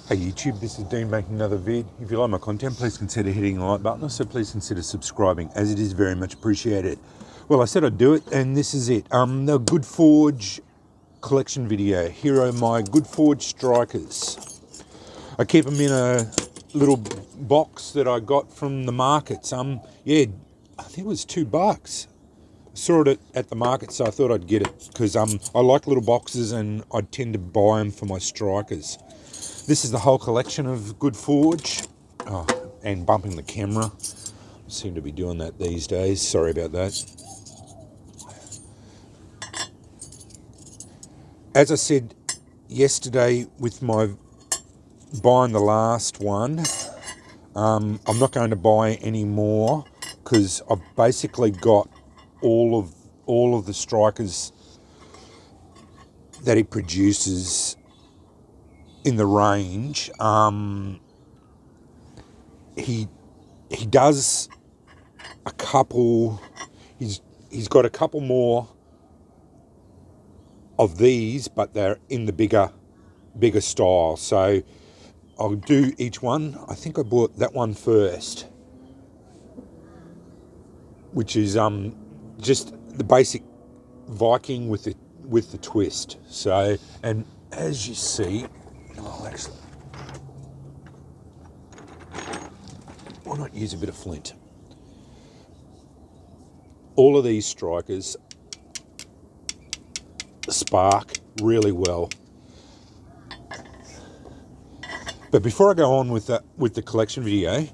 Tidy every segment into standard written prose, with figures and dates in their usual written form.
Hey YouTube, this is Dean making another vid. If you like my content, please consider hitting the like button. Also, please consider subscribing, as it is very much appreciated. Well, I said I'd do it, and this is it. The GoodForge collection video. Here are my GoodForge strikers. I keep them in a little box that I got from the markets. Yeah, I think it was $2. Saw it at the market, so I thought I'd get it because I like little boxes and I tend to buy them for my strikers. This is the whole collection of GoodForge. Oh, and bumping the camera. I seem to be doing that these days. Sorry about that. As I said yesterday with my buying the last one, I'm not going to buy any more because I've basically got all of the strikers that he produces in the range. He does a couple. He's got a couple more of these, but they're in the bigger style. So I'll do each one. I think I bought that one first, which is just the basic Viking with the twist. So, and as you see, actually, why not use a bit of flint? All of these strikers spark really well. But before I go on with the collection video,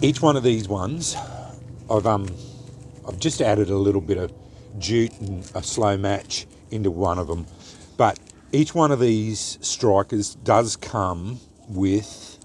each one of these ones, I've just added a little bit of jute and a slow match into one of them. But each one of these strikers does come with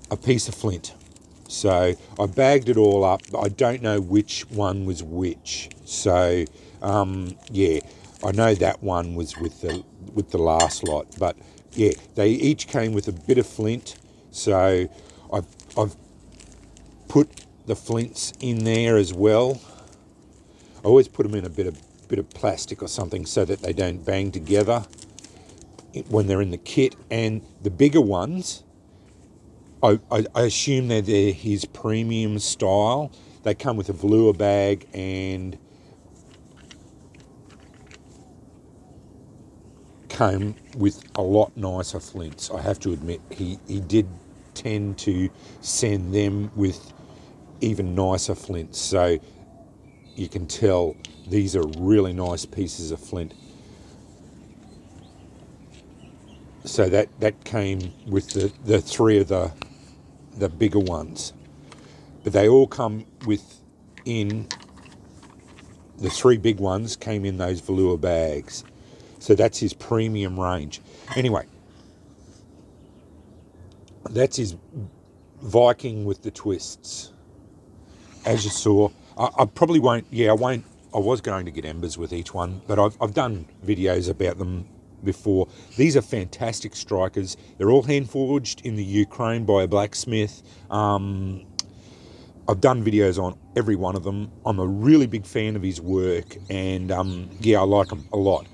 a piece of flint. So I bagged it all up. I don't know which one was which. So yeah, I know that one was with the last lot. But yeah, they each came with a bit of flint. So I've put the flints in there as well. I always put them in a bit of plastic or something so that they don't bang together when they're in the kit. And the bigger ones, I assume they're his premium style. They come with a velour bag and came with a lot nicer flints. I have to admit, he did tend to send them with even nicer flints. So you can tell these are really nice pieces of flint. So that came with the three of the bigger ones. But they all come the three big ones came in those velour bags. So that's his premium range. Anyway, that's his Viking with the twists. As you saw, I probably won't, I was going to get embers with each one, but I've done videos about them before. These are fantastic strikers. They're all hand forged in the Ukraine by a blacksmith. I've done videos on every one of them. I'm a really big fan of his work, and yeah, I like him a lot.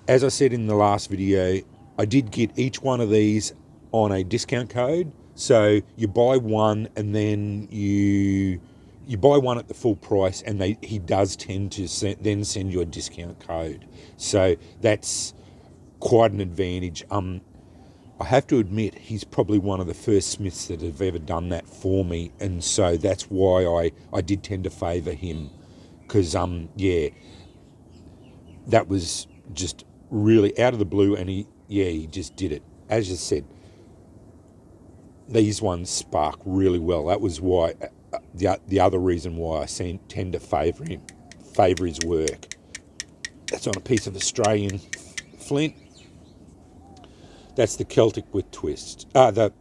As I said in the last video, I did get each one of these on a discount code. So you buy one and then you buy one at the full price, and he does tend to then send you a discount code. So that's quite an advantage. I have to admit, he's probably one of the first smiths that have ever done that for me, and so that's why I did tend to favour him, because yeah, that was just really out of the blue, and he just did it. As you said, these ones spark really well. That was why the other reason why I tend to favour his work. That's on a piece of Australian flint. That's the Celtic with twists. The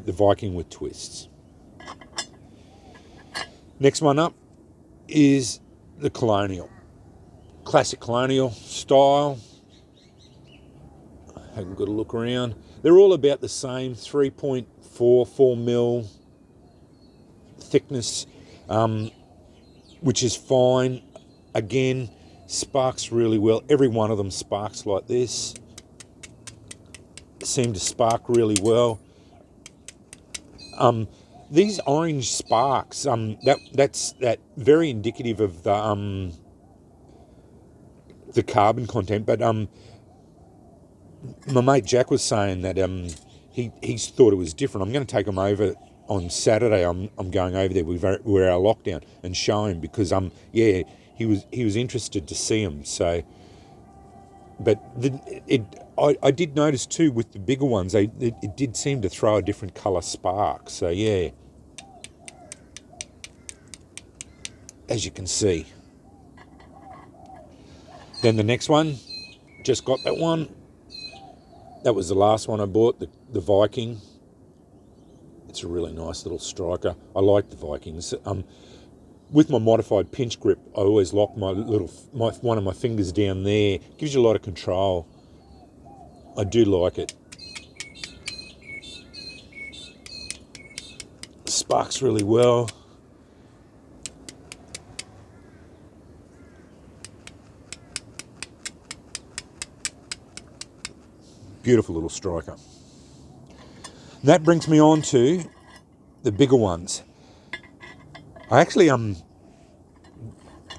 Viking with twists. Next one up is the Colonial. Classic Colonial style. Haven't got a look around. They're all about the same, 3.4 mil thickness. which is fine. Again, sparks really well. Every one of them sparks like this. Seem to spark really well. These orange sparks, that's very indicative of the carbon content. But my mate Jack was saying that he thought it was different. I'm going to take him over on Saturday. I'm going over there with our lockdown and show him, because yeah, he was interested to see them. So, but I did notice too with the bigger ones, it did seem to throw a different colour spark. So yeah, as you can see. Then the next one, just got that one. That was the last one I bought, the Viking. It's a really nice little striker. I like the Vikings. With my modified pinch grip, I always lock one of my fingers down there. Gives you a lot of control. I do like it. Sparks really well. Beautiful little striker. And that brings me on to the bigger ones. I actually I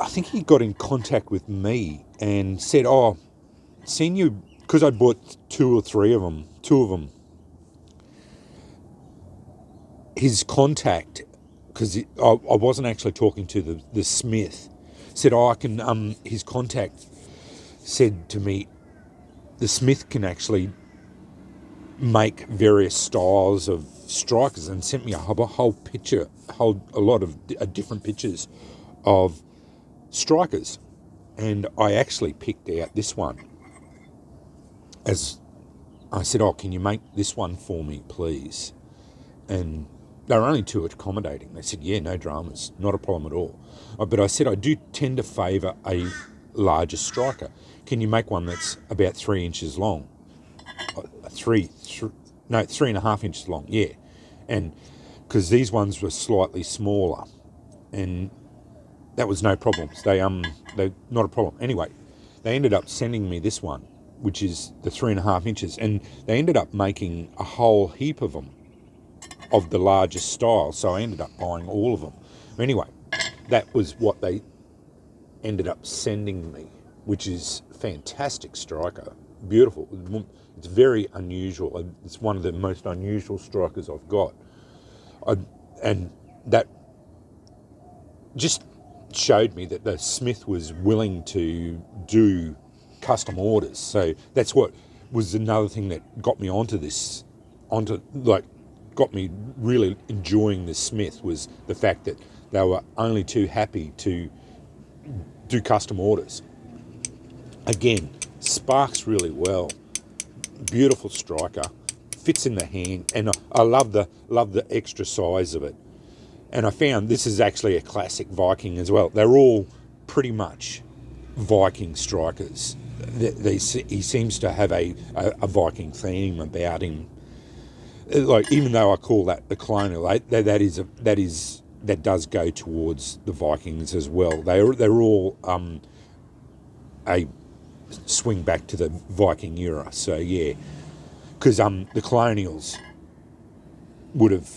think he got in contact with me and said, "Oh, seen you," because I bought two of them. His contact, because I wasn't actually talking to the smith, said, "Oh, I can." His contact said to me, the smith can actually make various styles of strikers, and sent me a whole lot of different pictures of strikers, and I actually picked out this one. As I said, "Oh, can you make this one for me, please?" And they were only too accommodating. They said, "Yeah, no dramas, not a problem at all." But I said, "I do tend to favour a larger striker. Can you make one that's about 3 inches long?" 3.5 inches long, yeah. And because these ones were slightly smaller, and that was no problems. They not a problem. Anyway, they ended up sending me this one, which is the 3.5 inches, and they ended up making a whole heap of them of the largest style. So I ended up buying all of them. Anyway, that was what they ended up sending me, which is fantastic striker. Beautiful. It's very unusual. It's one of the most unusual strikers I've got. And that just showed me that the smith was willing to do custom orders. So that's what was another thing that got me got me really enjoying the smith, was the fact that they were only too happy to do custom orders. Again, sparks really well. Beautiful striker, fits in the hand, and I love the extra size of it. And I found this is actually a classic Viking as well. They're all pretty much Viking strikers. He seems to have a Viking theme about him. Like, even though I call that the colonial, that does go towards the Vikings as well. They're all a swing back to the Viking era. So yeah, because the colonials would have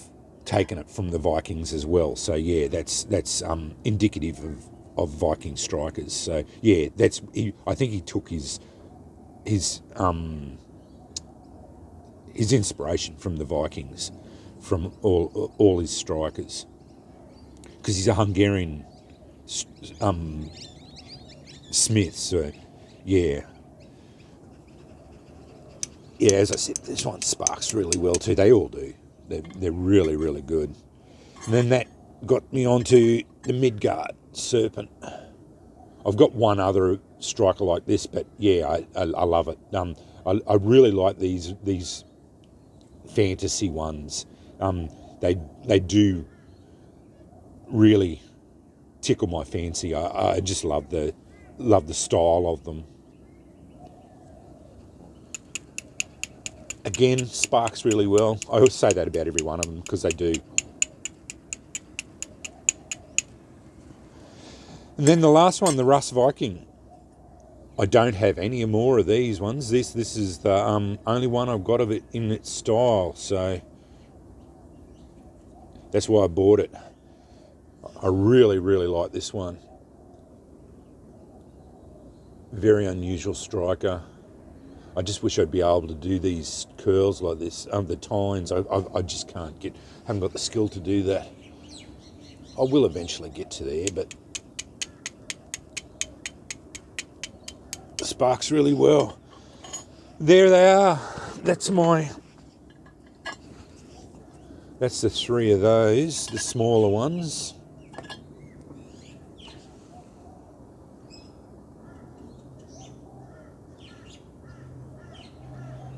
taken it from the Vikings as well. So yeah, that's indicative of Viking strikers. So yeah, I think he took his inspiration from the Vikings, from all his strikers, because he's a Hungarian smith. So yeah, as I said, this one sparks really well too. They all do. They're really, really good. And then that got me onto the Midgard Serpent. I've got one other striker like this, but yeah, I love it. I really like these fantasy ones. They do really tickle my fancy. I just love the style of them. Again, sparks really well. I always say that about every one of them, because they do. And then the last one, the Rust Viking. I don't have any more of these ones. This is the only one I've got of it in its style, so that's why I bought it. I really, really like this one. Very unusual striker. I just wish I'd be able to do these curls like this, the tines. I just can't haven't got the skill to do that. I will eventually get to there, but it sparks really well. There they are. That's the three of those, the smaller ones.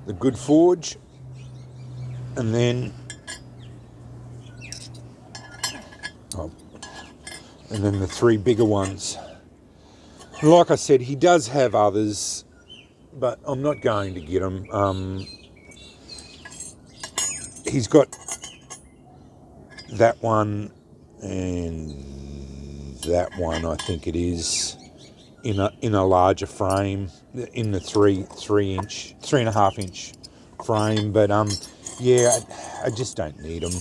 The GoodForge, and then the three bigger ones. Like I said, he does have others, but I'm not going to get them. He's got that one and that one, I think it is, in a larger frame, in the 3.5 inch frame. But yeah, I just don't need them.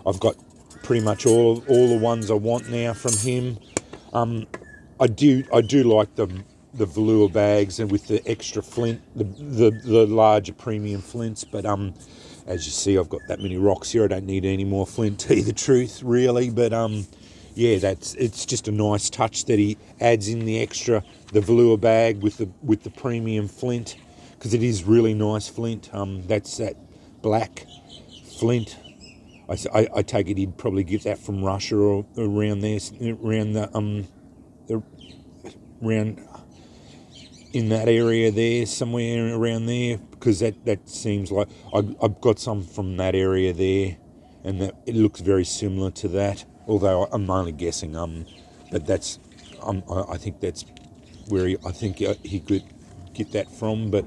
I've got pretty much all the ones I want now from him. I do like the velour bags and with the extra flint, the larger premium flints. But as you see, I've got that many rocks here. I don't need any more flint, to tell you the truth, really. But yeah, it's just a nice touch that he adds in the velour bag with the premium flint, because it is really nice flint. That's that black flint. I take it he'd probably get that from Russia or around there, around in that area there, somewhere around there, because that seems like I've got some from that area there, and that it looks very similar to that. Although I'm only guessing, but I think that's where he could get that from, but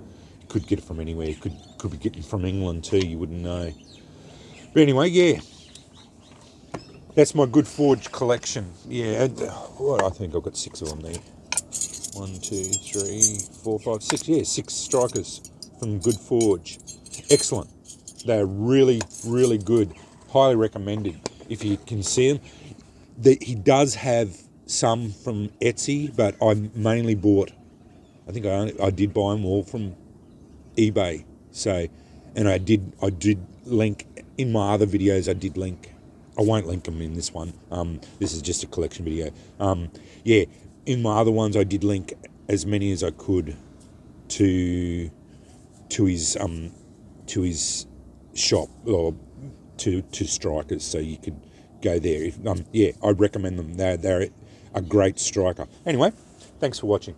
could get it from anywhere. Could be getting from England too. You wouldn't know. But anyway, yeah, that's my GoodForge collection. Yeah, I think I've got 6 of them there. 1, 2, 3, 4, 5, 6. Yeah, 6 strikers from GoodForge. Excellent. They're really, really good. Highly recommended if you can see them. He does have some from Etsy, but I mainly bought. I think I did buy them all from eBay. So, and I did link in my other videos. I did link. I won't link them in this one. This is just a collection video. Yeah, in my other ones, I did link as many as I could to his shop, or to strikers, so you could go there. Yeah, I'd recommend them. They're a great striker. Anyway, thanks for watching.